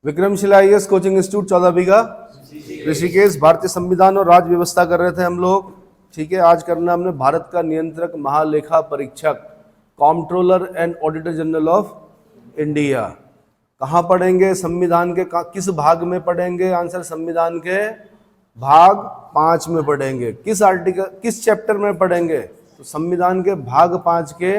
Vikramshila IAS coaching institute 14 बीघा ऋषिकेश, भारतीय संविधान और राज्य व्यवस्था कर रहे थे हम लोग। ठीक है, आज करना हमने भारत का नियंत्रक महालेखा परीक्षक, comptroller and auditor general of India. कहाँ पढ़ेंगे? संविधान के किस भाग में पढ़ेंगे? आंसर संविधान के भाग 5 में पढ़ेंगे। किस आर्टिकल, किस चैप्टर में पढ़ेंगे? तो संविधान के भाग 5 के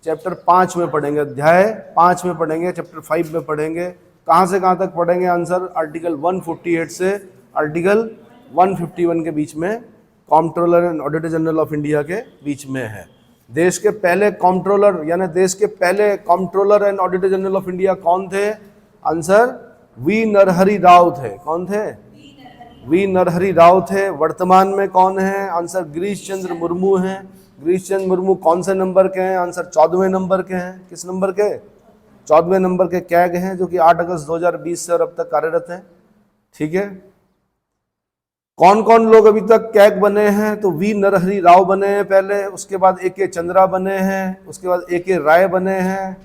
चैप्टर 5 में पढ़ेंगे, अध्याय 5 में पढ़ेंगे, चैप्टर 5 में पढ़ेंगे। कहाँ से कहाँ तक पढ़ेंगे? आंसर आर्टिकल 148 से आर्टिकल 151 के बीच में, comptroller and auditor general of India के बीच में है। देश के पहले कॉम्प्ट्रोलर यानी देश के पहले comptroller and auditor general of India कौन थे? आंसर वी नरहरि राव थे। कौन थे? वी नरहरि राव थे। वर्तमान में कौन है? आंसर गिरीश चंद्र मुर्मू हैं। गिरीश चंद्र मुर्मू कौन से नंबर के हैं? आंसर 14वें नंबर के हैं। किस नंबर के? 14वें नंबर के कैग हैं, जो कि 8 अगस्त 2020 से और अब तक कार्यरत हैं। ठीक है, कौन कौन लोग अभी तक कैग बने हैं? तो वी नरहरि राव बने हैं पहले, उसके बाद ए.के. चंद्रा बने हैं, उसके बाद ए.के. राय बने हैं,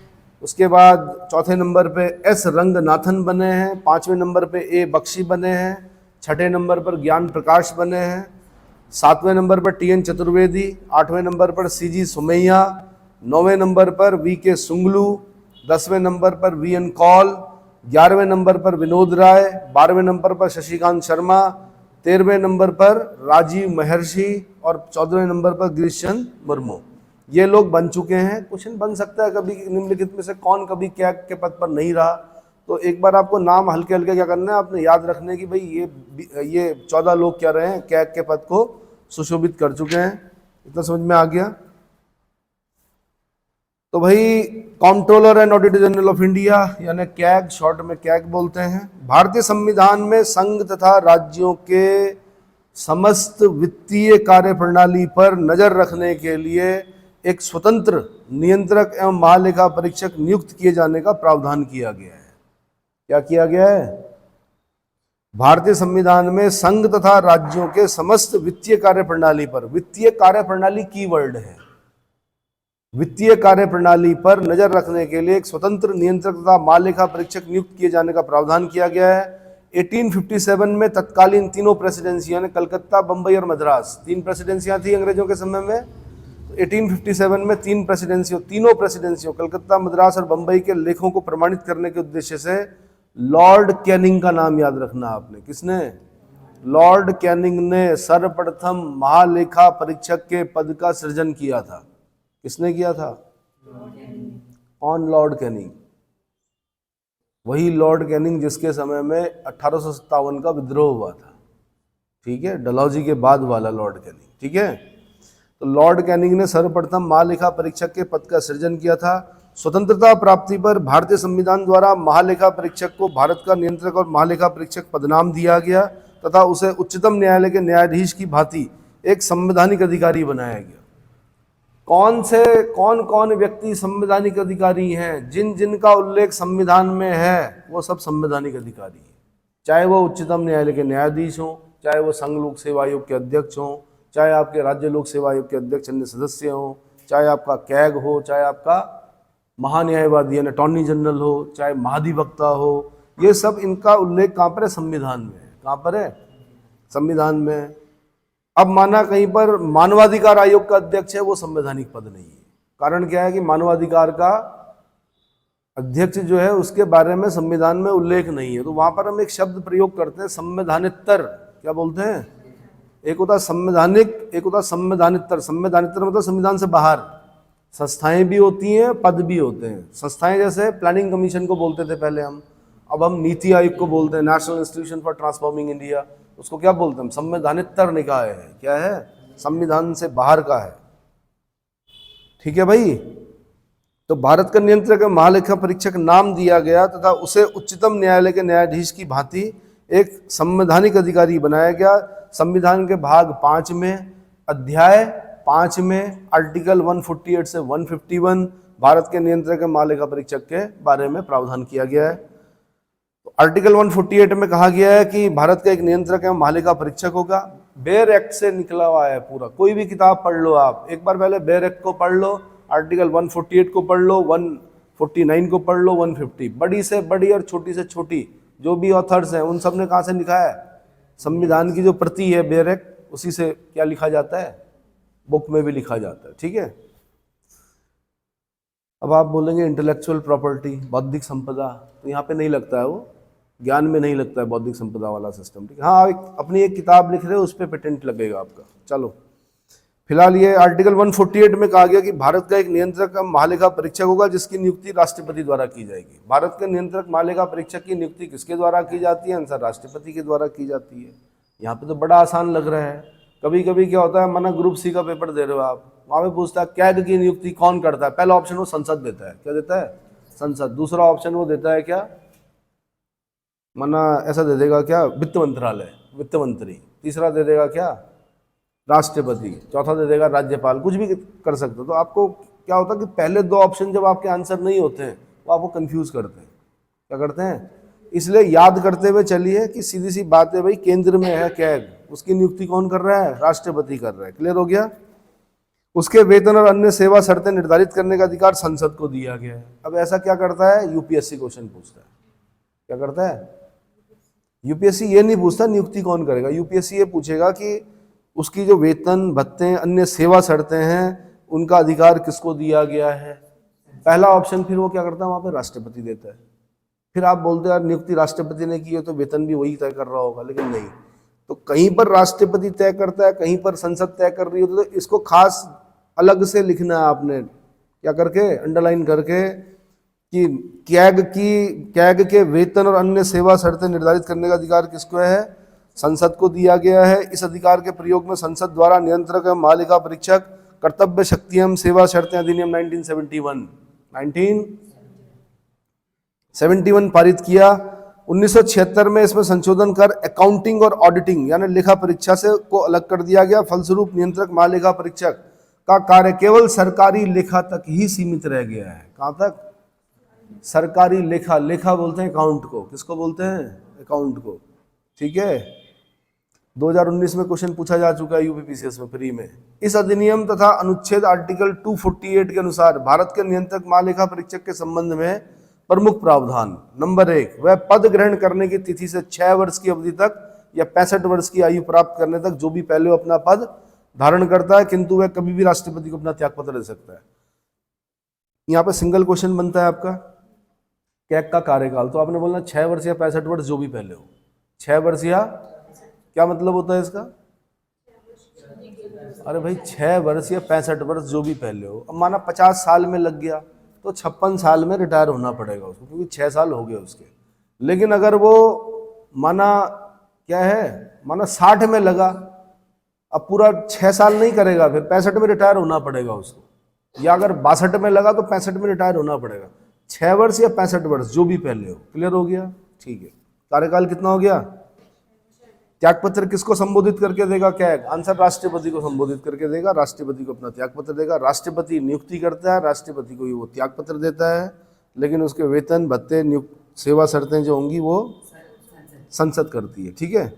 उसके बाद चौथे नंबर पे एस रंगनाथन बने हैं, 5वें नंबर पे ए बख्शी बने हैं, 6ठे नंबर पर ज्ञान प्रकाश बने हैं, 7वें नंबर पर टी.एन. चतुर्वेदी, 8वें नंबर पर सी.जी. सोमैया, 9वें नंबर पर वी.के. सुंगलू, 10वें नंबर पर वी.एन. कौल, 11वें नंबर पर विनोद राय, 12वें नंबर पर शशिकांत शर्मा, 13वें नंबर पर राजीव महर्षि और 14वें नंबर पर गिरीश चंद्र मुर्मू। ये लोग बन चुके हैं। क्वेश्चन बन सकता है कभी निम्नलिखित में से कौन कभी कैग के पद पर नहीं रहा? तो एक बार आपको नाम हल्के हल्के क्या करना है, आपने याद रखने की भाई ये 14 लोग क्या रहे हैं, कैग के पद को सुशोभित कर चुके हैं। इतना समझ में आ गया? तो भाई comptroller and auditor general of India यानी कैग, शॉर्ट में कैग बोलते हैं। भारतीय संविधान में संघ तथा राज्यों के समस्त वित्तीय कार्य प्रणाली पर नजर रखने के लिए एक स्वतंत्र नियंत्रक एवं महालेखा परीक्षक नियुक्त किए जाने का प्रावधान किया गया है। क्या किया गया है? भारतीय संविधान में संघ तथा राज्यों के समस्त वित्तीय कार्य प्रणाली पर, वित्तीय कार्य प्रणाली कीवर्ड है, वित्तीय कार्य प्रणाली पर नजर रखने के लिए एक स्वतंत्र नियंत्रक तथा महालेखा परीक्षक नियुक्त किए जाने का प्रावधान किया गया है। 1857 में तत्कालीन तीनों प्रेसिडेंसियां ने, कलकत्ता, बंबई और मद्रास, 3 प्रेसिडेंसियां थी अंग्रेजों के समय में। 1857 में 3 प्रेसिडेंसियों, तीनों प्रेसिडेंसियों कलकत्ता, मद्रास और बंबई के लेखों को प्रमाणित करने के उद्देश्य से लॉर्ड कैनिंग का नाम याद रखना आपने। किसने? लॉर्ड कैनिंग ने सर्वप्रथम महालेखा परीक्षक के पद का सृजन किया था। किसने किया था? कौन? Lord Canning. वही लॉर्ड कैनिंग जिसके समय में 1857 का विद्रोह हुआ था। ठीक है, डलहौजी के बाद वाला लॉर्ड कैनिंग। ठीक है, तो लॉर्ड कैनिंग ने सर्वप्रथम महालेखा परीक्षक के पद का सृजन किया था। स्वतंत्रता प्राप्ति पर भारतीय संविधान द्वारा महालेखा परीक्षक को भारत का नियंत्रक और महालेखा परीक्षक पदनाम दिया गया तथा उसे उच्चतम न्यायालय के न्यायाधीश की भांति एक संवैधानिक अधिकारी बनाया गया। कौन कौन व्यक्ति संवैधानिक अधिकारी हैं? जिन जिन का उल्लेख संविधान में है वो सब संवैधानिक अधिकारी हैं। चाहे वो उच्चतम न्यायालय के न्यायाधीश हों, चाहे वो संघ लोक सेवा आयोग के अध्यक्ष हों, चाहे आपके राज्य लोक सेवा आयोग के अध्यक्ष अन्य सदस्य हों, चाहे आपका कैग हो, चाहे आपका महान्यायवादी यानी अटॉर्नी जनरल हो, चाहे महाधिवक्ता हो, ये सब इनका उल्लेख कहाँ पर है? संविधान में है। कहाँ पर है? संविधान में। अब माना कहीं पर मानवाधिकार आयोग का अध्यक्ष है, वो संवैधानिक पद नहीं है। कारण क्या है कि मानवाधिकार का अध्यक्ष जो है उसके बारे में संविधान में उल्लेख नहीं है। तो वहां पर हम एक शब्द प्रयोग करते हैं, संवैधानितर। क्या बोलते हैं? एक होता संवैधानिक, एक होता संवैधानितर। संवैधानितर मतलब संविधान से बाहर। संस्थाएं भी होती हैं, पद भी होते हैं। संस्थाएं जैसे प्लानिंग कमीशन को बोलते थे पहले हम, अब हम नीति आयोग को बोलते हैं, national institution for transforming India. उसको क्या बोलते हैं? संवैधानितर निकाय है। क्या है? संविधान से बाहर का है। ठीक है भाई, तो भारत का नियंत्रक महालेखा परीक्षक नाम दिया गया तथा उसे उच्चतम न्यायालय के न्यायाधीश की भांति एक संवैधानिक अधिकारी बनाया गया। संविधान के भाग 5 में, अध्याय 5 में, आर्टिकल 148 से 151 भारत के नियंत्रक महालेखा परीक्षक के बारे में प्रावधान किया गया है। आर्टिकल 148 में कहा गया है कि भारत का एक नियंत्रक एवं महालेखा परीक्षक होगा। बेयर एक्ट से निकला हुआ है पूरा। कोई भी किताब पढ़ लो आप, एक बार पहले बेयर एक्ट को पढ़ लो, आर्टिकल 148 को पढ़ लो, 149 को पढ़ लो, 150, बड़ी से बड़ी और छोटी से छोटी जो भी ऑथर्स हैं उन सब ने कहाँ से लिखा है? संविधान की जो प्रति है बेरेक, उसी से क्या लिखा जाता है? बुक में भी लिखा जाता है। ठीक है। अब आप बोलेंगे इंटेलेक्चुअल प्रॉपर्टी, बौद्धिक संपदा, तो यहाँ पे नहीं लगता है, वो ज्ञान में नहीं लगता है बौद्धिक संपदा वाला सिस्टम। ठीक है। हाँ, अपनी एक किताब लिख रहे हो, उस पर पेटेंट लगेगा आपका। चलो, फिलहाल ये आर्टिकल 148 में कहा गया कि भारत का एक नियंत्रक महालेखा परीक्षक होगा जिसकी नियुक्ति राष्ट्रपति द्वारा की जाएगी। भारत के नियंत्रक महालेखा परीक्षक की नियुक्ति किसके द्वारा की जाती है? आंसर राष्ट्रपति के द्वारा की जाती है। यहाँ पे तो बड़ा आसान लग रहा है। कभी कभी क्या होता है, माना ग्रुप सी का पेपर दे रहे हो आप, वहां पे पूछता है कैग की नियुक्ति कौन करता है? पहला ऑप्शन वो संसद देता है। क्या देता है? संसद। दूसरा ऑप्शन वो देता है क्या, माना ऐसा दे देगा क्या, वित्त मंत्रालय, वित्त मंत्री। तीसरा दे देगा क्या, राष्ट्रपति। चौथा दे देगा राज्यपाल। कुछ भी कर सकते हो। तो आपको क्या होता है कि पहले दो ऑप्शन जब आपके आंसर नहीं होते हैं वो आपको कंफ्यूज करते हैं। क्या करते हैं? इसलिए याद करते हुए चलिए कि सीधी सी बात है भाई, केंद्र में है कैग, उसकी नियुक्ति कौन कर रहा है? राष्ट्रपति कर रहा है। क्लियर हो गया? उसके वेतन और अन्य सेवा शर्तें निर्धारित करने का अधिकार संसद को दिया गया है। अब ऐसा क्या करता है? यूपीएससी क्वेश्चन पूछता है। क्या करता है? यूपीएससी ये नहीं पूछता नियुक्ति कौन करेगा, यूपीएससी ये पूछेगा कि उसकी जो वेतन भत्ते अन्य सेवा शर्तें हैं उनका अधिकार किसको दिया गया है। पहला ऑप्शन फिर वो क्या करता है, वहां पे राष्ट्रपति देता है। फिर आप बोलते हैं यार नियुक्ति राष्ट्रपति ने की है तो वेतन भी वही तय कर रहा होगा, लेकिन नहीं। तो कहीं पर राष्ट्रपति तय करता है, कहीं पर संसद तय कर रही होती है। तो इसको खास अलग से लिखना है आपने, क्या करके, अंडरलाइन करके, कि कैग के वेतन और अन्य सेवा शर्तें निर्धारित करने का अधिकार किसको है? संसद को दिया गया है। इस अधिकार के प्रयोग में संसद द्वारा नियंत्रक एवं महालेखा परीक्षक कर्तव्य शक्ति एवं सेवा शर्तें अधिनियम 1971 पारित किया। 1976 में इसमें संशोधन कर अकाउंटिंग और ऑडिटिंग यानी लेखा परीक्षा से को अलग कर दिया गया। फलस्वरूप नियंत्रक महालेखा परीक्षक का कार्य केवल सरकारी लेखा तक ही सीमित रह गया है। कहां तक? सरकारी लेखा। लेखा बोलते हैं अकाउंट को। किसको बोलते हैं? अकाउंट को। ठीक है। 2019 में क्वेश्चन पूछा जा चुका है यूपीपीसीएस में फ्री में। इस अधिनियम तथा अनुच्छेद आर्टिकल 248 के अनुसार भारत के नियंत्रक महालेखा परीक्षक के संबंध में प्रमुख प्रावधान। नंबर 1, वह पद ग्रहण करने की तिथि से 6 वर्ष की अवधि तक या 65 वर्ष की आयु प्राप्त करने तक जो भी पहले अपना पद धारण करता है, किंतु वह कभी भी राष्ट्रपति को अपना त्यागपत्र दे सकता है। यहाँ पे सिंगल क्वेश्चन बनता है आपका, कैग का कार्यकाल। तो आपने बोलना 6 वर्ष या 65 वर्ष जो भी पहले हो। 6 वर्ष या क्या मतलब होता है इसका? अरे भाई 6 वर्ष या 65 वर्ष जो भी पहले हो। अब माना 50 साल में लग गया तो 56 साल में रिटायर होना पड़ेगा उसको, क्योंकि 6 साल हो गए उसके। लेकिन अगर वो माना क्या है, माना 60 में लगा, अब पूरा 6 साल नहीं करेगा, फिर 65 में रिटायर होना पड़ेगा उसको। या अगर 62 में लगा तो 65 में रिटायर होना पड़ेगा। 6 वर्ष या 65 वर्ष जो भी पहले हो। क्लियर हो गया? ठीक है। कार्यकाल कितना हो गया? त्यागपत्र किसको संबोधित करके देगा कैग? आंसर राष्ट्रपति को संबोधित करके देगा। राष्ट्रपति को अपना त्यागपत्र देगा। राष्ट्रपति नियुक्ति करता है, राष्ट्रपति को ही वो त्यागपत्र देता है, लेकिन उसके वेतन भत्ते सेवा शर्तें जो होंगी वो संसद करती है। ठीक है।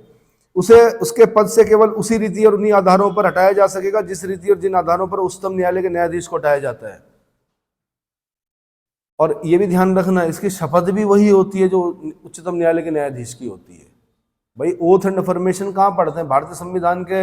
उसे उसके पद से केवल उसी रीति और उन्हीं आधारों पर हटाया जा सकेगा जिस रीति और जिन आधारों पर उच्चतम न्यायालय के न्यायाधीश को हटाया जाता है। और ये भी ध्यान रखना, इसकी शपथ भी वही होती है जो उच्चतम न्यायालय के न्यायाधीश की होती है। भाई ओथ एंड अफर्मेशन कहाँ पढ़ते हैं? भारतीय संविधान के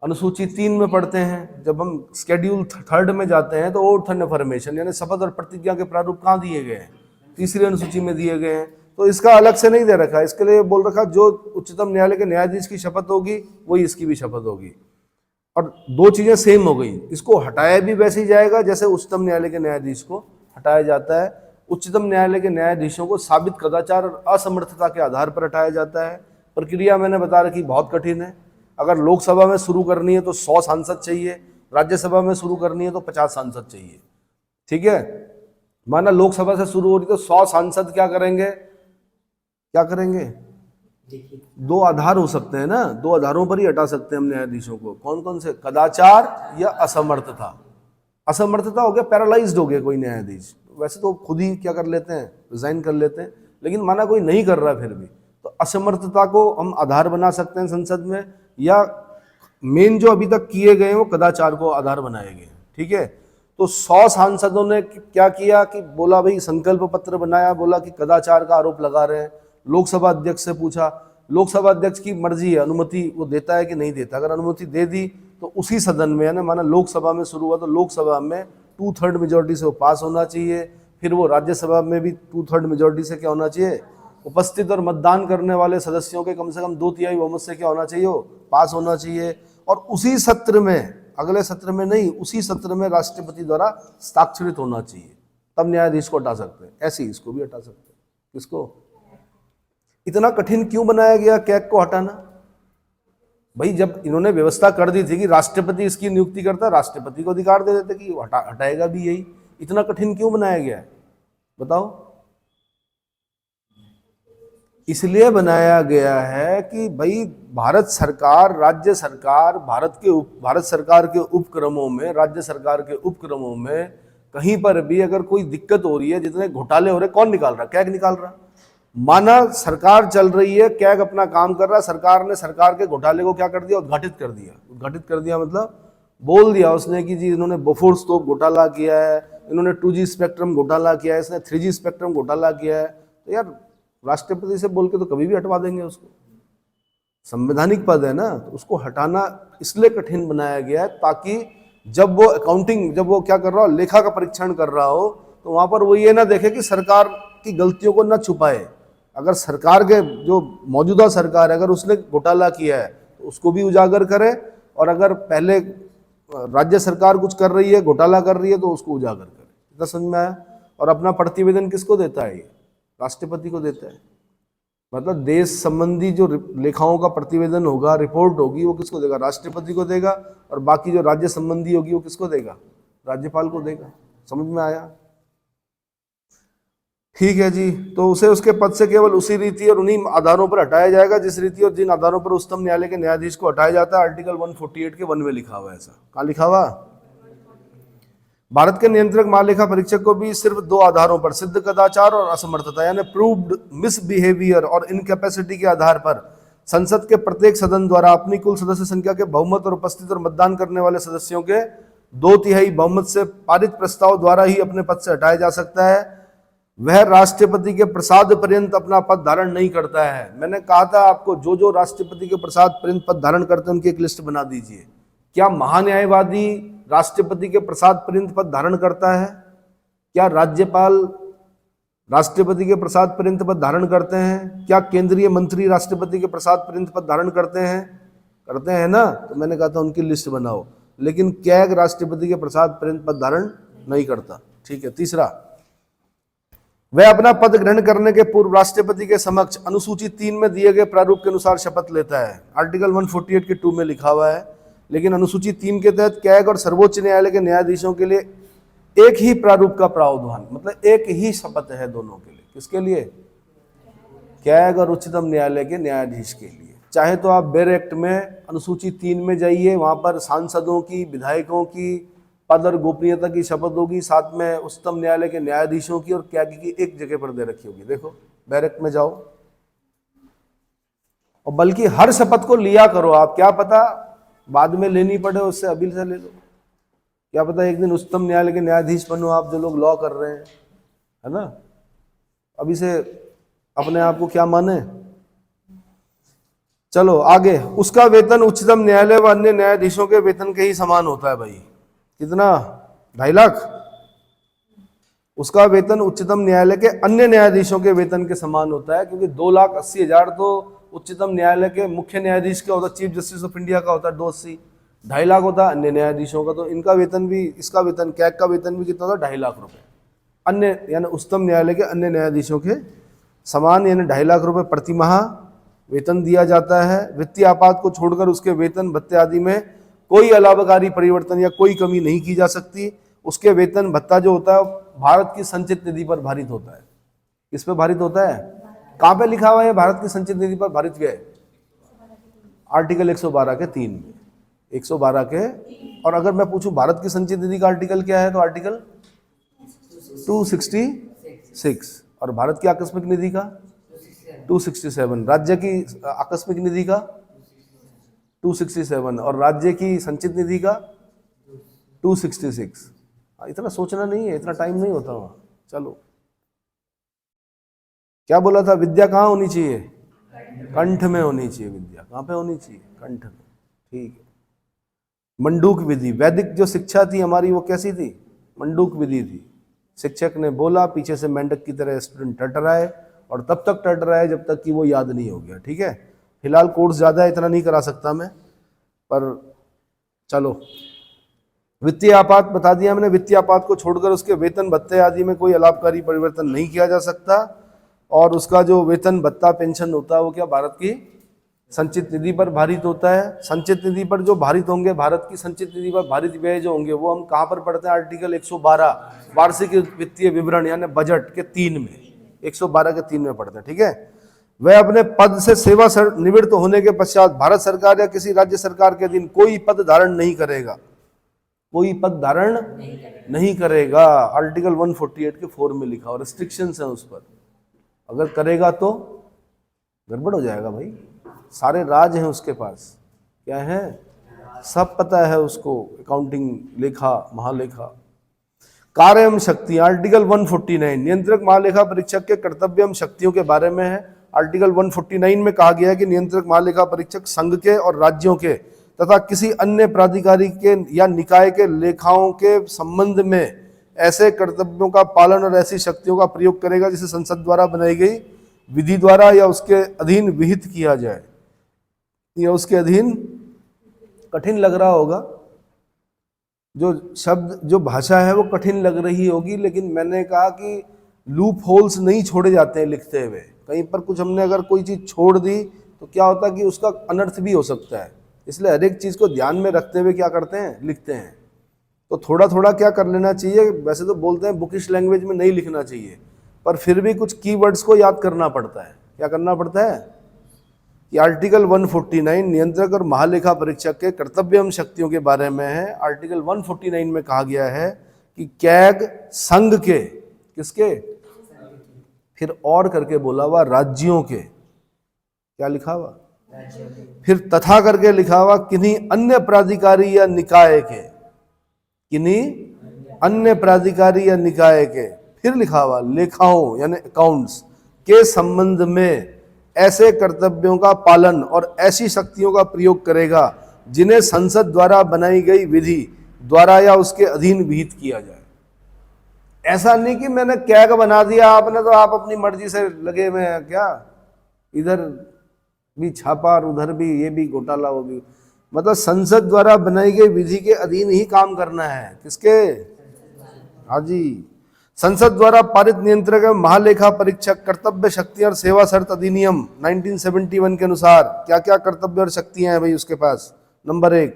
अनुसूची 3 में पढ़ते हैं। जब हम शेड्यूल 3 में जाते हैं तो ओथ एंड अफर्मेशन यानी शपथ और प्रतिज्ञा के प्रारूप कहाँ दिए गए हैं? 3री अनुसूची में दिए गए हैं। तो इसका अलग से नहीं दे रखा, इसके लिए बोल रखा जो उच्चतम न्यायालय के न्यायाधीश की शपथ होगी वही इसकी भी शपथ होगी। और 2 चीजें सेम हो गई। इसको हटाया भी वैसे ही जाएगा जैसे उच्चतम न्यायालय के न्यायाधीश को हटाया जाता है। उच्चतम न्यायालय के न्यायाधीशों को साबित कदाचार और असमर्थता के आधार पर हटाया जाता है। प्रक्रिया मैंने बता रखी बहुत कठिन है। अगर लोकसभा में शुरू करनी है तो 100 सांसद चाहिए, राज्यसभा में शुरू करनी है तो 50 सांसद चाहिए। ठीक है। माना लोकसभा से शुरू हो रही तो 100 सांसद क्या करेंगे? 2 आधार हो सकते हैं ना, 2 आधारों पर ही हटा सकते हैं हम न्यायाधीशों को। कौन कौन से? कदाचार या असमर्थता। असमर्थता हो गया, पैरालाइज्ड हो गया कोई न्यायाधीश, वैसे तो खुद ही क्या कर लेते हैं, रिजाइन कर लेते हैं, लेकिन माना कोई नहीं कर रहा फिर भी, तो असमर्थता को हम आधार बना सकते हैं संसद में, या मेन जो अभी तक किए गए हैं वो कदाचार को आधार बनाए गए हैं। ठीक है। तो 100 सांसदों ने क्या किया कि बोला भाई संकल्प पत्र बनाया, बोला कि कदाचार का आरोप लगा रहे हैं, लोकसभा अध्यक्ष से पूछा, लोकसभा अध्यक्ष की मर्जी है, अनुमति वो देता है कि नहीं देता। अगर अनुमति दे दी तो उसी सदन में, यानी माना लोकसभा में शुरू हुआ तो लोकसभा में 2/3 मेजोरिटी से वो पास होना चाहिए, फिर वो राज्यसभा में भी 2/3 मेजोरिटी से क्या होना चाहिए, उपस्थित और मतदान करने वाले सदस्यों के कम से कम 2/3 बहुमत से क्या होना चाहिए, वो पास होना चाहिए। और उसी सत्र में, अगले सत्र में नहीं, उसी सत्र में राष्ट्रपति द्वारा हस्ताक्षरित होना चाहिए, तब न्यायाधीश को हटा सकते हैं। ऐसे ही इसको भी हटा सकते हैं। किसको? इतना कठिन क्यों बनाया गया कैग को हटाना? भाई जब इन्होंने व्यवस्था कर दी थी कि राष्ट्रपति इसकी नियुक्ति करता, राष्ट्रपति को अधिकार दे देते कि हटाएगा भी यही। इतना कठिन क्यों बनाया गया है बताओ? इसलिए बनाया गया है कि भाई भारत सरकार, राज्य सरकार, भारत सरकार के उपक्रमों में, राज्य सरकार के उपक्रमों में कहीं पर भी अगर कोई दिक्कत हो रही है, जितने घोटाले हो रहे, कौन निकाल रहा? कैग निकाल रहा। माना सरकार चल रही है, कैग अपना काम कर रहा है, सरकार ने सरकार के घोटाले को क्या कर दिया, उद्घाटित कर दिया। उद्घाटित कर दिया मतलब बोल दिया उसने कि जी इन्होंने बोफोर्स तोप घोटाला किया है, इन्होंने 2G स्पेक्ट्रम घोटाला किया है, इसने 3G स्पेक्ट्रम घोटाला किया है। तो यार राष्ट्रपति से बोल के तो कभी भी हटवा देंगे उसको, संवैधानिक पद है ना। तो उसको हटाना इसलिए कठिन बनाया गया है ताकि जब वो अकाउंटिंग, जब वो क्या कर रहा हो, लेखा का परीक्षण कर रहा हो, तो वहां पर वो ये ना देखे कि सरकार की गलतियों को ना छुपाए। अगर सरकार के जो मौजूदा सरकार है, अगर उसने घोटाला किया है तो उसको भी उजागर करे, और अगर पहले राज्य सरकार कुछ कर रही है, घोटाला कर रही है, तो उसको उजागर करे। इतना समझ में आया? और अपना प्रतिवेदन किसको देता है? ये राष्ट्रपति को देता है। मतलब देश संबंधी जो लेखाओं का प्रतिवेदन होगा, रिपोर्ट होगी, वो किसको देगा? राष्ट्रपति को देगा। और बाकी जो राज्य संबंधी होगी वो किसको देगा? राज्यपाल को देगा। समझ में आया? ठीक है जी। तो उसे उसके पद से केवल उसी रीति और उन्हीं आधारों पर हटाया जाएगा जिस रीति और जिन आधारों पर उच्चतम न्यायालय के न्यायाधीश को हटाया जाता है। आर्टिकल 148 के 1 में लिखा हुआ है। ऐसा कहाँ लिखा हुआ? भारत के नियंत्रक महालेखा परीक्षक को भी सिर्फ 2 आधारों पर, सिद्ध कदाचार और असमर्थता यानी प्रूव्ड मिसबिहेवियर और इनकैपेसिटी के आधार पर संसद के प्रत्येक सदन द्वारा अपनी कुल सदस्य संख्या के बहुमत और उपस्थित और मतदान करने वाले सदस्यों के 2/3 बहुमत से पारित प्रस्ताव द्वारा ही अपने पद से हटाया जा सकता है। वह राष्ट्रपति के प्रसाद पर्यंत अपना पद धारण नहीं करता है। मैंने कहा था आपको, जो जो राष्ट्रपति के प्रसाद पर्यंत पद धारण करते हैं उनकी एक लिस्ट बना दीजिए। क्या महान्यायवादी राष्ट्रपति के प्रसाद पर्यंत पद धारण करता है? क्या राज्यपाल राष्ट्रपति के प्रसाद पर्यंत पद धारण करते हैं? क्या केंद्रीय मंत्री राष्ट्रपति के प्रसाद पर्यंत पद धारण करते हैं? करते हैं ना? तो मैंने कहा था उनकी लिस्ट बनाओ। लेकिन कैग राष्ट्रपति के प्रसाद पर्यंत पद धारण नहीं करता। ठीक है। तीसरा, वह अपना पद ग्रहण करने के पूर्व राष्ट्रपति के समक्ष अनुसूची 3 में दिए गए प्रारूप के अनुसार शपथ लेता है। आर्टिकल 148 के 2 में लिखा हुआ है। लेकिन अनुसूची 3 के तहत कैग और सर्वोच्च न्यायालय के न्यायाधीशों के लिए एक ही प्रारूप का प्रावधान, मतलब एक ही शपथ है दोनों के लिए। किसके लिए? कैग और उच्चतम न्यायालय के न्यायाधीश के लिए। चाहे तो आप बेर एक्ट में अनुसूची 3 में जाइए, वहां पर सांसदों की, विधायकों की पद और गोपनीयता की शपथ होगी, साथ में उच्चतम न्यायालय के न्यायाधीशों की और कैग की एक जगह पर दे रखी होगी। देखो बेर एक्ट में जाओ, और बल्कि हर शपथ को लिया करो आप। क्या पता बाद में लेनी पड़े, उससे अभी से ले लो। क्या पता एक दिन उच्चतम न्यायालय के न्यायाधीश बनो आप, जो लोग लॉ कर रहे हैं, है ना। अभी से अपने आप को क्या माने। चलो आगे। उसका वेतन उच्चतम न्यायालय व अन्य न्यायाधीशों के वेतन के ही समान होता है। भाई कितना? 2.5 लाख। उसका वेतन उच्चतम न्यायालय के अन्य न्यायाधीशों के वेतन के समान होता है, क्योंकि 2,80,000 तो उच्चतम न्यायालय के मुख्य न्यायाधीश का होता है, चीफ जस्टिस ऑफ इंडिया का होता है 280। 2.5 लाख होता है अन्य न्यायाधीशों का। तो इनका वेतन भी, इसका वेतन, कैग का वेतन भी कितना होता है? 2.5 लाख रुपए। अन्य यानी उच्चतम न्यायालय के अन्य न्यायाधीशों के समान, यानी 2.5 लाख रुपए प्रति माह वेतन दिया जाता है। वित्तीय आपात को छोड़कर उसके वेतन भत्ते आदि में कोई अलाभकारी परिवर्तन या कोई कमी नहीं की जा सकती। उसके वेतन भत्ता जो होता है भारत की संचित निधि पर भारित होता है। किस पे भारित होता है? कहां पे लिखा हुआ है भारत की संचित निधि पर भारित हुआ है? आर्टिकल 112 के 3 में। 112 के। और अगर मैं पूछूं भारत की संचित निधि का आर्टिकल क्या है, तो आर्टिकल 266। और भारत की आकस्मिक निधि का 267। राज्य की आकस्मिक निधि का 267 और राज्य की संचित निधि का 266। इतना सोचना नहीं है, इतना टाइम नहीं होता वहाँ। चलो क्या बोला था? विद्या कहाँ होनी चाहिए? कंठ में होनी चाहिए। विद्या कहाँ पे होनी चाहिए? कंठ में। ठीक है। मंडूक विधि, वैदिक जो शिक्षा थी हमारी वो कैसी थी? मंडूक विधि थी। शिक्षक ने बोला, पीछे से मेंढक की तरह स्टूडेंट टटराए, और तब तक टटराए जब तक कि वो याद नहीं हो गया। ठीक है। फिलहाल कोर्स ज़्यादा है, इतना नहीं करा सकता मैं, पर चलो। वित्तीय आपात बता दिया मैंने। वित्तीय आपात को छोड़कर उसके वेतन भत्ते आदि में कोई अलाभकारी परिवर्तन नहीं किया जा सकता, और उसका जो वेतन भत्ता पेंशन होता है वो क्या? भारत की संचित निधि पर भारित होता है। संचित निधि पर जो भारित होंगे, भारत की संचित निधि पर भारित व्यय जो होंगे, वो हम कहाँ पर पढ़ते हैं? आर्टिकल 112 वार्षिक वित्तीय विवरण यानी बजट के 3 में, 112 के 3 में पढ़ते हैं। ठीक है। वह अपने पद से सेवा निवृत्त होने के पश्चात भारत सरकार या किसी राज्य सरकार के अधीन कोई पद धारण नहीं करेगा। कोई पद धारण नहीं करेगा। आर्टिकल 148 के 4 में लिखा, और रिस्ट्रिक्शंस हैं उस पर। अगर करेगा तो गड़बड़ हो जाएगा भाई। सारे राज हैं उसके पास, क्या है? सब पता है उसको, अकाउंटिंग, लेखा, महालेखा। कार्य एवं शक्ति, आर्टिकल 149 नियंत्रक महालेखा परीक्षक के कर्तव्य एवं शक्तियों के बारे में है। आर्टिकल 149 में कहा गया है कि नियंत्रक महालेखा परीक्षक संघ के और राज्यों के तथा किसी अन्य प्राधिकारी के या निकाय के लेखाओं के संबंध में ऐसे कर्तव्यों का पालन और ऐसी शक्तियों का प्रयोग करेगा जिसे संसद द्वारा बनाई गई विधि द्वारा या उसके अधीन विहित किया जाए, या उसके अधीन। कठिन लग रहा होगा, जो शब्द, जो भाषा है वो कठिन लग रही होगी, लेकिन मैंने कहा कि लूप होल्स नहीं छोड़े जाते हैं लिखते हुए। कहीं पर कुछ हमने अगर कोई चीज़ छोड़ दी तो क्या होता है कि उसका अनर्थ भी हो सकता है। इसलिए हर एक चीज़ को ध्यान में रखते हुए क्या करते हैं? लिखते हैं। तो थोड़ा थोड़ा क्या कर लेना चाहिए? वैसे तो बोलते हैं बुकिश लैंग्वेज में नहीं लिखना चाहिए, पर फिर भी कुछ कीवर्ड्स को याद करना पड़ता है। क्या करना पड़ता है? कि आर्टिकल 149 नियंत्रक और महालेखा परीक्षक के कर्तव्य एवं शक्तियों के बारे में है। आर्टिकल 149 में कहा गया है कि कैग संघ के, किसके? फिर और करके बोला हुआ राज्यों के। क्या लिखा हुआ? फिर तथा करके लिखा हुआ किन्हीं अन्य प्राधिकारी या निकाय के, किन्हीं अन्य प्राधिकारी या निकाय के। फिर लिखा हुआ लेखाओं यानी अकाउंट्स के संबंध में ऐसे कर्तव्यों का पालन और ऐसी शक्तियों का प्रयोग करेगा जिन्हें संसद द्वारा बनाई गई विधि द्वारा या उसके अधीन विहित किया जाए। ऐसा नहीं कि मैंने कैग बना दिया आपने तो आप अपनी मर्जी से लगे हुए हैं। क्या इधर भी छापा और उधर भी, ये भी घोटाला, वो भी। मतलब संसद द्वारा बनाई गई विधि के अधीन ही काम करना है। किसके? हाँ जी। संसद द्वारा पारित नियंत्रक एवं महालेखा परीक्षक कर्तव्य शक्ति और सेवा शर्त अधिनियम 1971 के अनुसार क्या क्या कर्तव्य और शक्तियां हैं भाई उसके पास? नंबर 1।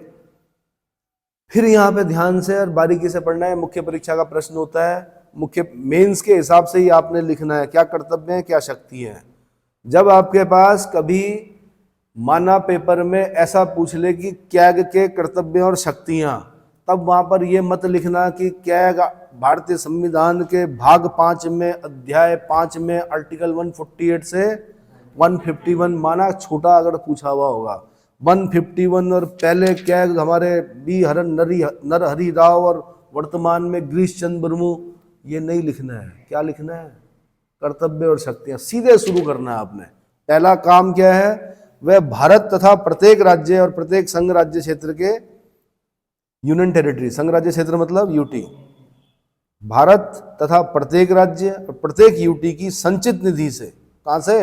फिर यहाँ पे ध्यान से और बारीकी से पढ़ना है। मुख्य परीक्षा का प्रश्न होता है, मुख्य मेंस के हिसाब से ही आपने लिखना है क्या कर्तव्य है, क्या शक्ति है। जब आपके पास कभी माना पेपर में ऐसा पूछ ले कि कैग के कर्तव्य और शक्तियां, तब वहां पर ये मत लिखना कि कैग भारतीय संविधान के भाग 5 में अध्याय 5 में आर्टिकल 148 से 151, माना छोटा अगर पूछा हुआ होगा 151, और पहले कैग हमारे बी हरन नरहरि राव और वर्तमान में गिरीश चंद्र मुर्मू। ये नहीं लिखना है। क्या लिखना है? कर्तव्य और शक्तियां। सीधे शुरू करना है आपने। पहला काम क्या है? वह भारत तथा प्रत्येक राज्य और प्रत्येक संघ राज्य क्षेत्र के यूनियन टेरिटरी, संघ राज्य क्षेत्र मतलब यूटी, भारत तथा प्रत्येक राज्य और प्रत्येक यूटी की संचित निधि से, कहां से?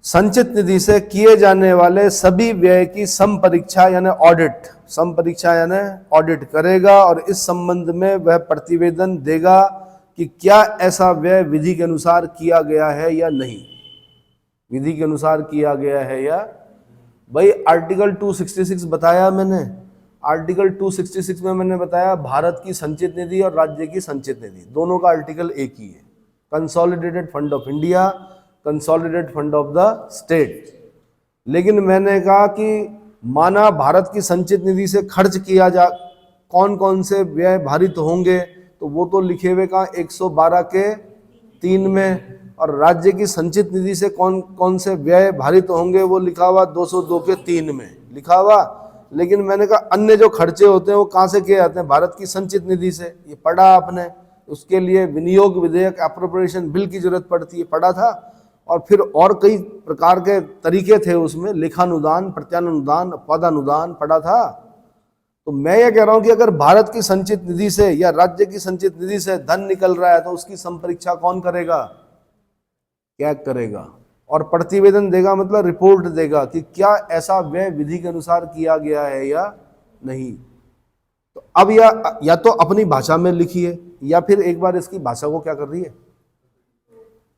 संचित निधि से किए जाने वाले सभी व्यय की समपरीक्षा यानी ऑडिट, समपरीक्षा यानी ऑडिट करेगा, और इस संबंध में वह प्रतिवेदन देगा कि क्या ऐसा व्यय विधि के अनुसार किया गया है या नहीं। विधि के अनुसार किया गया है या भाई। आर्टिकल 266 बताया मैंने। आर्टिकल 266 में मैंने बताया भारत की संचित निधि और राज्य की संचित निधि दोनों का आर्टिकल एक ही है। Consolidated fund of India, consolidated fund of the state. लेकिन मैंने कहा कि माना भारत की संचित निधि से खर्च किया जा, कौन कौन से व्यय भारित होंगे, तो वो तो लिखे हुए कहाँ 112 के 3 में, और राज्य की संचित निधि से कौन कौन से व्यय भारित होंगे वो लिखा हुआ 202 के 3 में लिखा हुआ। लेकिन मैंने कहा अन्य जो खर्चे होते हैं वो कहाँ से किए जाते हैं? भारत की संचित निधि से। ये पढ़ा आपने। उसके लिए विनियोग विधेयक अप्रोप्रिएशन बिल की जरूरत पड़ती है, पड़ा था। और फिर और कई प्रकार के तरीके थे उसमें, लेखानुदान, प्रत्यानुदान, पदानुदान पड़ा था। तो मैं ये कह रहा हूं कि अगर भारत की संचित निधि से या राज्य की संचित निधि से धन निकल रहा है तो उसकी संपरीक्षा कौन करेगा? क्या करेगा? और प्रतिवेदन देगा, मतलब रिपोर्ट देगा कि क्या ऐसा व्यय विधि के अनुसार किया गया है या नहीं। तो अब या तो अपनी भाषा में लिखिए या फिर एक बार इसकी भाषा को क्या कर रही है,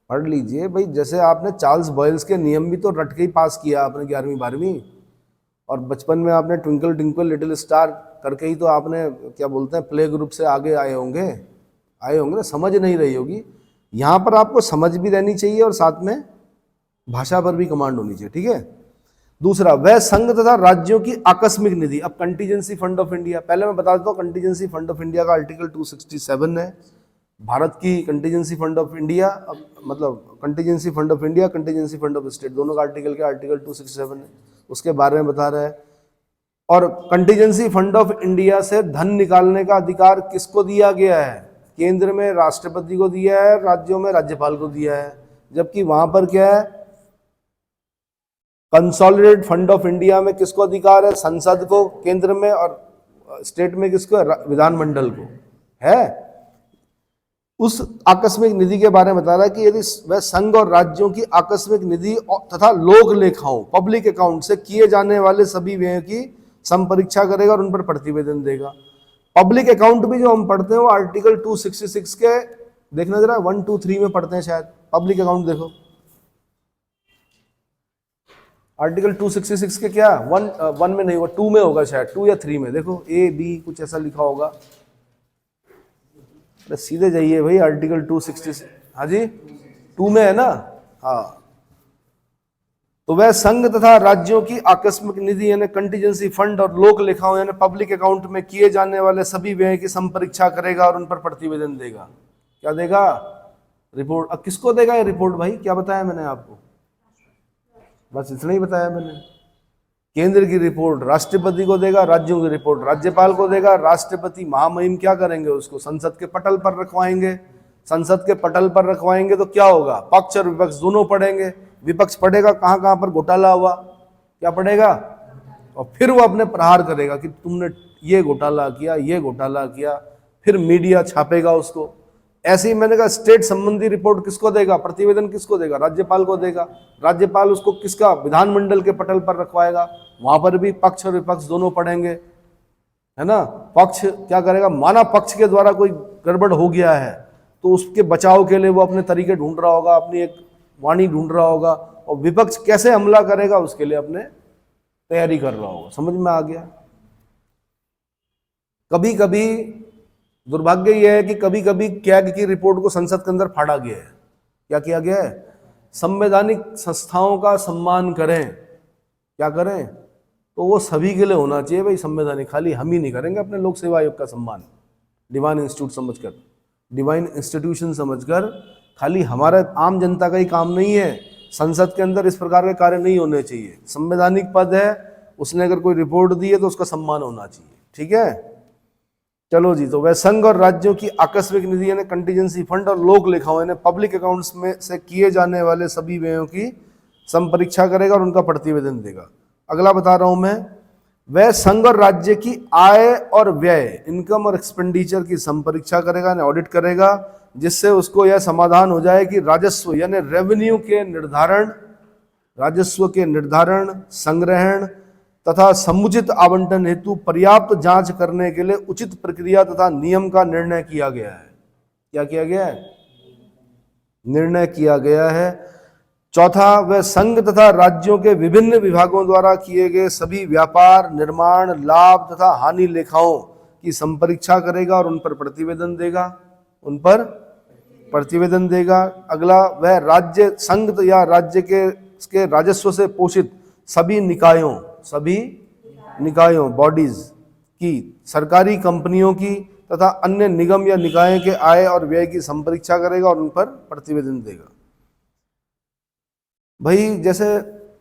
पढ़ लीजिए भाई। जैसे आपने चार्ल्स बॉयल्स के नियम भी तो रट के ही पास किया आपने 11वीं 12वीं, और बचपन में आपने ट्विंकल ट्विंकल लिटिल स्टार करके ही तो आपने क्या बोलते हैं प्ले ग्रुप से आगे आए होंगे ना, समझ नहीं रही होगी। यहाँ पर आपको समझ भी रहनी चाहिए और साथ में भाषा पर भी कमांड होनी चाहिए, ठीक है। दूसरा, वह संघ तथा राज्यों की आकस्मिक निधि। अब कंटीजेंसी फंड ऑफ इंडिया, पहले मैं बता देता हूँ कंटीजेंसी फंड ऑफ इंडिया का आर्टिकल 267 है। भारत की कंटीजेंसी फंड ऑफ इंडिया, मतलब contingency fund of India, contingency fund of state, दोनों का आर्टिकल क्या, आर्टिकल 267 है, उसके बारे में बता रहा है। और कंटीजेंसी फंड ऑफ इंडिया से धन निकालने का अधिकार किसको दिया गया है? केंद्र में राष्ट्रपति को दिया है, राज्यों में राज्यपाल को दिया है। जबकि वहां पर क्या है, कंसोलिडेटेड फंड ऑफ इंडिया में किसको अधिकार है? संसद को केंद्र में, और स्टेट में किसको? विधानमंडल को है। उस आकस्मिक निधि के बारे में बता रहा है कि यदि वह संघ और राज्यों की आकस्मिक निधि तथा लोक लेखाओं, पब्लिक अकाउंट से किए जाने वाले सभी व्ययों की संपरीक्षा करेगा और उन पर प्रतिवेदन देगा। पब्लिक अकाउंट भी जो हम पढ़ते हैं वो आर्टिकल 266 के, देखना जरा 1, 2, 3 में पढ़ते हैं शायद। पब्लिक अकाउंट देखो, आर्टिकल 266 के क्या, 1 में नहीं होगा, 2 में होगा शायद, 2 या 3 में। देखो A, B कुछ ऐसा लिखा होगा। सीधे जाइए भाई, आर्टिकल 266, हाँ जी 2 में है ना। हाँ, तो वह संघ तथा राज्यों की आकस्मिक निधि यानी कंटीजेंसी फंड और लोक लेखाओं यानी पब्लिक अकाउंट में किए जाने वाले सभी व्यय की संपरीक्षा करेगा और उन पर प्रतिवेदन देगा। क्या देगा? रिपोर्ट। अब किसको देगा ये रिपोर्ट भाई? क्या बताया मैंने आपको? बस इतना ही बताया मैंने। केंद्र की रिपोर्ट राष्ट्रपति को देगा, राज्यों की रिपोर्ट राज्यपाल को देगा। राष्ट्रपति महामहिम क्या करेंगे? उसको संसद के पटल पर रखवाएंगे। संसद के पटल पर रखवाएंगे तो क्या होगा? पक्ष और विपक्ष दोनों पढ़ेंगे। विपक्ष पढ़ेगा कहाँ कहाँ पर घोटाला हुआ, क्या पढ़ेगा, और फिर वो अपने प्रहार करेगा कि तुमने ये घोटाला किया, ये घोटाला किया। फिर मीडिया छापेगा उसको। ऐसे ही मैंने कहा स्टेट संबंधी रिपोर्ट किसको देगा? प्रतिवेदन किसको देगा? राज्यपाल को देगा। राज्यपाल उसको किसका? विधानमंडल के पटल पर रखवाएगा। वहां पर भी पक्ष और विपक्ष दोनों पढ़ेंगे, है ना। पक्ष क्या करेगा? माना पक्ष के द्वारा कोई गड़बड़ हो गया है तो उसके बचाव के लिए वो अपने तरीके ढूंढ रहा होगा, अपनी एक वाणी ढूंढ रहा होगा, और विपक्ष कैसे हमला करेगा उसके लिए अपने तैयारी कर रहा होगा। समझ में आ गया? कभी कभी दुर्भाग्य यह है कि कभी कभी कैग की रिपोर्ट को संसद के अंदर फाड़ा गया है। क्या किया गया है? संवैधानिक संस्थाओं का सम्मान करें, क्या करें, तो वो सभी के लिए होना चाहिए भाई संवैधानिक। खाली हम ही नहीं करेंगे अपने लोक सेवा आयोग का सम्मान, डिवाइन इंस्टीट्यूट समझकर, डिवाइन इंस्टीट्यूशन समझकर। खाली हमारा आम जनता का ही काम नहीं है, संसद के अंदर इस प्रकार के कार्य नहीं होने चाहिए। संवैधानिक पद है, उसने अगर कोई रिपोर्ट दी है तो उसका सम्मान होना चाहिए, ठीक है। चलो जी, तो वह संघ और राज्यों की आकस्मिक निधि यानी कंटीजेंसी फंड और लोक लेखाओं यानी पब्लिक अकाउंट्स में से किए जाने वाले सभी व्ययों की संपरीक्षा करेगा और उनका प्रतिवेदन देगा। अगला बता रहा हूं मैं, वह संघ और राज्य की आय और व्यय, इनकम और एक्सपेंडिचर की संपरीक्षा करेगा यानी ऑडिट करेगा, जिससे उसको यह समाधान हो जाए कि राजस्व यानी रेवेन्यू के निर्धारण, राजस्व के निर्धारण, संग्रहण तथा समुचित आवंटन हेतु पर्याप्त जांच करने के लिए उचित प्रक्रिया तथा नियम का निर्णय किया गया है। क्या किया गया है? निर्णय किया गया है। चौथा, वह संघ तथा राज्यों के विभिन्न विभागों द्वारा किए गए सभी व्यापार, निर्माण, लाभ तथा हानि लेखाओं की संपरीक्षा करेगा और उन पर प्रतिवेदन देगा, उन पर प्रतिवेदन देगा। अगला, वह राज्य, संघ या राज्य के राजस्व से पोषित सभी निकायों बॉडीज की, सरकारी कंपनियों की तथा अन्य निगम या निकाय के आय और व्यय की संपरीक्षा करेगा और उन पर प्रतिवेदन देगा। भाई जैसे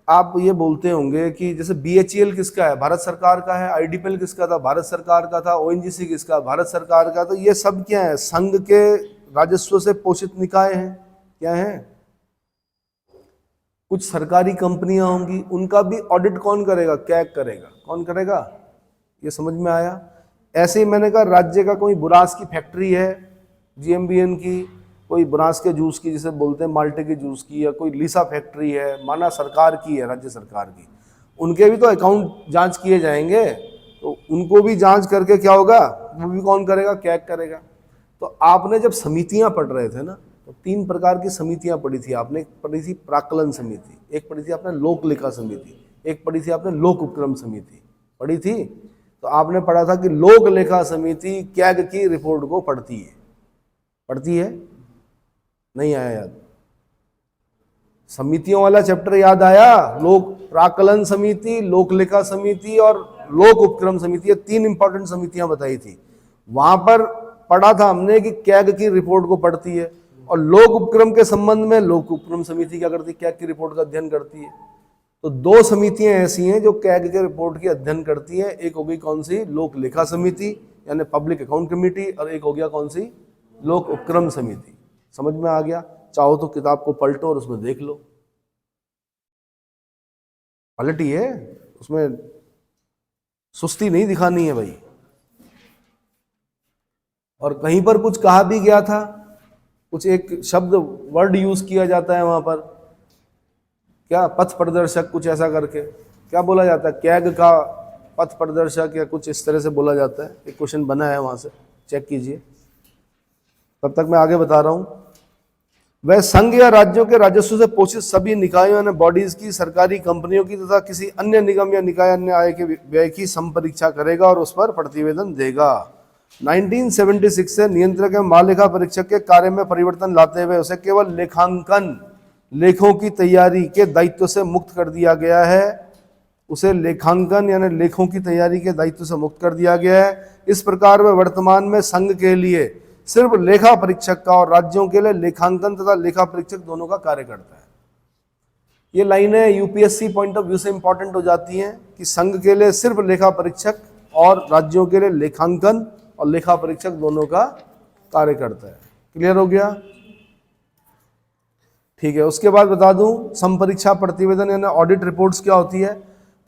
आप ये बोलते होंगे कि जैसे BHEL किसका है, भारत सरकार का है, IDPL किसका था, भारत सरकार का था, ONGC किसका, भारत सरकार का। तो ये सब क्या है, संघ के राजस्व से पोषित निकाय हैं। क्या है, कुछ सरकारी कंपनियां होंगी, उनका भी ऑडिट कौन करेगा, कैग करेगा। कौन करेगा, ये समझ में आया। ऐसे ही मैंने कहा राज्य का कोई बुरास की फैक्ट्री है, GMBN की, कोई बुरास के जूस की जिसे बोलते हैं, माल्टे के जूस की, या कोई लीसा फैक्ट्री है, माना सरकार की है, राज्य सरकार की, उनके भी तो अकाउंट जांच किए जाएंगे। तो उनको भी जांच करके क्या होगा, वो भी कौन करेगा, कैग करेगा। तो आपने जब समितियां पढ़ रहे थे ना, तो 3 प्रकार की समितियां पढ़ी थी आपने। एक पढ़ी थी प्राक्कलन समिति, एक पढ़ी थी आपने लोक लेखा समिति, एक पढ़ी थी आपने लोक उपक्रम समिति पढ़ी थी। तो आपने पढ़ा था कि लोक लेखा समिति कैग की रिपोर्ट को पढ़ती है। पढ़ती है, नहीं आया याद? समितियों वाला चैप्टर याद आया? लोक प्राक्कलन समिति, लोक लेखा समिति और लोक उपक्रम समिति, ये 3 इंपॉर्टेंट समितियां बताई थी। वहां पर पढ़ा था हमने कि कैग की रिपोर्ट को पढ़ती है, और लोक उपक्रम के संबंध में लोक उपक्रम समिति क्या करती है, कैग की रिपोर्ट का अध्ययन करती है। तो 2 समितियां ऐसी हैं जो कैग के रिपोर्ट की अध्ययन करती है। एक हो गई कौन सी, लोक लेखा समिति यानी पब्लिक अकाउंट कमेटी, और एक हो गया कौन सी, लोक उपक्रम समिति। समझ में आ गया? चाहो तो किताब को पलटो और उसमें देख लो, पलटी है, उसमें सुस्ती नहीं दिखानी है भाई। और कहीं पर कुछ कहा भी गया था, कुछ एक शब्द वर्ड यूज किया जाता है वहां पर, क्या पथ प्रदर्शक, कुछ ऐसा करके क्या बोला जाता है, कैग का पथ प्रदर्शक या कुछ इस तरह से बोला जाता है। एक क्वेश्चन बना है वहां से, चेक कीजिए। तब तक मैं आगे बता रहा हूं। वह संघ या राज्यों के राजस्व से पोषित सभी निकायों ने बॉडीज की, सरकारी कंपनियों की तथा किसी अन्य निगम या निकाय अन्य आय के व्यय की संपरीक्षा करेगा और उस पर प्रतिवेदन देगा। 1976 से नियंत्रक एवं महालेखा परीक्षक के कार्य में परिवर्तन लाते हुए उसे केवल लेखांकन, लेखों की तैयारी के दायित्व से मुक्त कर दिया गया है। उसे लेखांकन यानी लेखों की तैयारी के दायित्व से मुक्त कर दिया गया है। इस प्रकार वह वर्तमान में संघ के लिए सिर्फ लेखा परीक्षक का और राज्यों के लिए लेखांकन तथा लेखा परीक्षक दोनों का कार्य करता है। ये लाइनें यूपीएससी पॉइंट ऑफ व्यू से इंपॉर्टेंट हो जाती हैं कि संघ के लिए सिर्फ लेखा परीक्षक और राज्यों के लिए लेखांकन और लेखा परीक्षक दोनों का कार्य करता है। क्लियर हो गया? ठीक है। उसके बाद बता दूं, संपरीक्षा प्रतिवेदन यानी ऑडिट रिपोर्ट्स क्या होती है।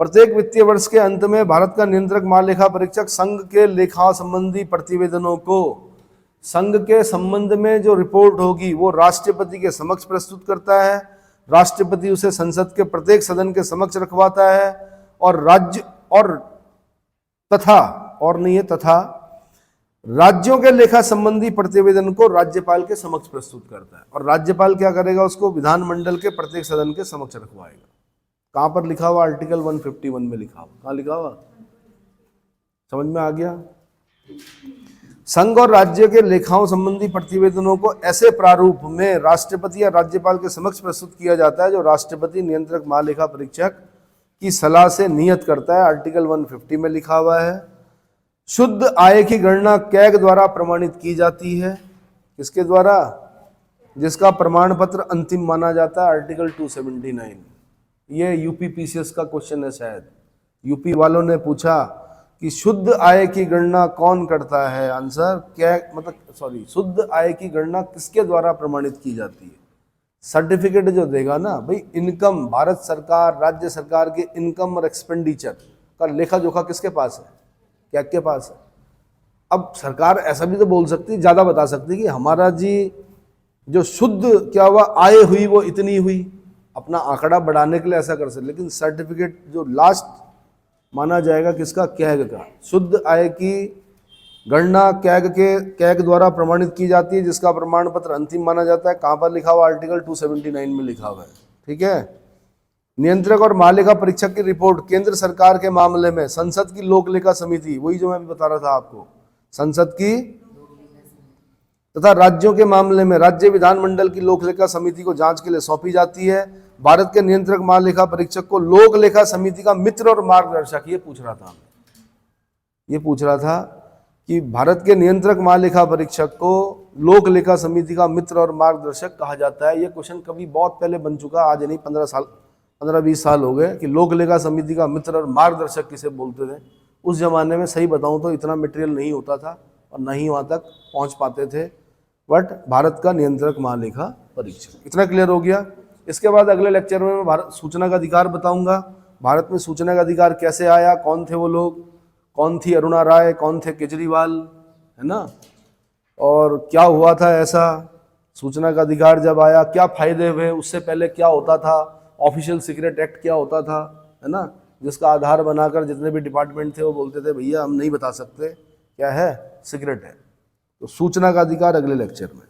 प्रत्येक वित्तीय वर्ष के अंत में भारत का नियंत्रक महालेखा परीक्षक संघ के लेखा संबंधी प्रतिवेदनों को, संघ के संबंध में जो रिपोर्ट होगी वो राष्ट्रपति के समक्ष प्रस्तुत करता है। राष्ट्रपति उसे संसद के प्रत्येक सदन के समक्ष रखवाता है और राज्य और तथा और नहीं है तथा राज्यों के लेखा संबंधी प्रतिवेदन को राज्यपाल के समक्ष प्रस्तुत करता है। और राज्यपाल क्या करेगा, उसको विधानमंडल के प्रत्येक सदन के समक्ष रखवाएगा। कहां पर लिखा हुआ? आर्टिकल 151 में लिखा हुआ। कहां लिखा हुआ? समझ में आ गया? संघ और राज्य के लेखाओं संबंधी प्रतिवेदनों को ऐसे प्रारूप में राष्ट्रपति या राज्यपाल के समक्ष प्रस्तुत किया जाता है जो राष्ट्रपति नियंत्रक महालेखा परीक्षक की सलाह से नियत करता है। आर्टिकल 150 में लिखा हुआ है। शुद्ध आय की गणना कैग द्वारा प्रमाणित की जाती है। किसके द्वारा? जिसका प्रमाण पत्र अंतिम माना जाता है। आर्टिकल 279। ये यूपी पीसीएस का क्वेश्चन है, शायद यूपी वालों ने पूछा कि शुद्ध आय की गणना कौन करता है। आंसर क्या, मतलब शुद्ध आय की गणना किसके द्वारा प्रमाणित की जाती है? सर्टिफिकेट जो देगा ना भाई, इनकम, भारत सरकार, राज्य सरकार के इनकम और एक्सपेंडिचर का लेखा जोखा किसके पास है? क्या के पास है? अब सरकार ऐसा भी तो बोल सकती, ज्यादा बता सकती कि हमारा जी जो शुद्ध क्या हुआ आय हुई वो इतनी हुई, अपना आंकड़ा बढ़ाने के लिए ऐसा कर सकते। लेकिन सर्टिफिकेट जो लास्ट माना जाएगा किसका? कैग का। शुद्ध आय की गणना कैग द्वारा प्रमाणित की जाती है जिसका प्रमाण पत्र अंतिम माना जाता है। कहां पर लिखा हुआ? आर्टिकल 279 में लिखा हुआ है। ठीक है। नियंत्रक और महालेखा परीक्षक की रिपोर्ट केंद्र सरकार के मामले में संसद की लोक लेखा समिति, वही जो मैं अभी बता रहा था आपको, संसद की, तथा राज्यों के मामले में राज्य विधानमंडल की लोक लेखा समिति को जांच के लिए सौंपी जाती है। भारत के नियंत्रक महालेखा परीक्षक को लोक लेखा समिति का मित्र और मार्गदर्शक, ये पूछ रहा था कि भारत के नियंत्रक महालेखा परीक्षक को लोक लेखा समिति का मित्र और मार्गदर्शक कहा जाता है। ये क्वेश्चन कभी बहुत पहले बन चुका, आज नहीं, 15-20 साल हो गए कि लोक लेखा समिति का मित्र और मार्गदर्शक किसे बोलते थे। उस जमाने में सही बताऊं तो इतना मटेरियल नहीं होता था और न ही वहाँ तक पहुँच पाते थे। बट भारत का नियंत्रक महालेखा परीक्षक, इतना क्लियर हो गया। इसके बाद अगले लेक्चर में मैं भारत सूचना का अधिकार बताऊंगा। भारत में सूचना का अधिकार कैसे आया, कौन थे वो लोग, कौन थी अरुणा राय, कौन थे केजरीवाल, है ना, और क्या हुआ था ऐसा सूचना का अधिकार जब आया, क्या फायदे हुए, उससे पहले क्या होता था, ऑफिशियल सीक्रेट एक्ट क्या होता था, है ना, जिसका आधार बनाकर जितने भी डिपार्टमेंट थे वो बोलते थे भैया हम नहीं बता सकते, क्या है, सीक्रेट है। तो सूचना का अधिकार अगले लेक्चर में।